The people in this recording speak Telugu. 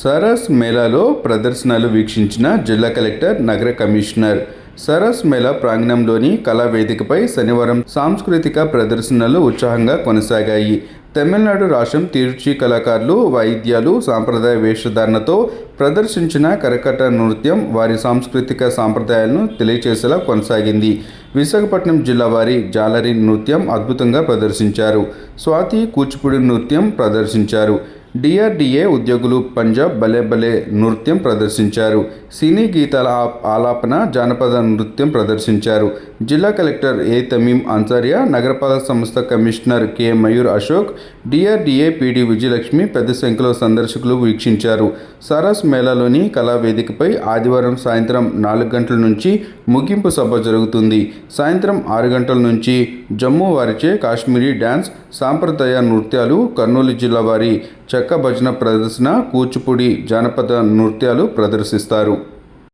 సరస్ మేళాలో ప్రదర్శనలు వీక్షించిన జిల్లా కలెక్టర్, నగర కమిషనర్. సరస్ మేళా ప్రాంగణంలోని కళావేదికపై శనివారం సాంస్కృతిక ప్రదర్శనలు ఉత్సాహంగా కొనసాగాయి. తమిళనాడు రాష్ట్రం తిరుచి కళాకారులు వాయిద్యాలు, సాంప్రదాయ వేషధారణతో ప్రదర్శించిన కరకట్ట నృత్యం వారి సాంస్కృతిక సాంప్రదాయాలను తెలియచేసేలా కొనసాగింది. విశాఖపట్నం జిల్లా వారి జాలరీ నృత్యం అద్భుతంగా ప్రదర్శించారు. స్వాతి కూచిపూడి నృత్యం ప్రదర్శించారు. డిఆర్డీఏ ఉద్యోగులు పంజాబ్ భలే భలే నృత్యం ప్రదర్శించారు. సినీ గీతాల ఆలాపన, జానపద నృత్యం ప్రదర్శించారు. జిల్లా కలెక్టర్ ఏ తమీం అన్సారియా, నగరపాలక సంస్థ commissioner K Mayur Ashok, DRDA PD Vijayalakshmi పెద్ద సంఖ్యలో సందర్శకులు వీక్షించారు. సరస్ మేళాలోని కళావేదికపై ఆదివారం సాయంత్రం 4 గంటల నుంచి ముగింపు సభ జరుగుతుంది. సాయంత్రం 6 గంటల నుంచి జమ్మూ వారిచే కాశ్మీరీ డ్యాన్స్, సాంప్రదాయ నృత్యాలు, కర్నూలు జిల్లా వారి చెక్క భజన ప్రదర్శన, కూచిపూడి జానపద నృత్యాలు ప్రదర్శిస్తారు.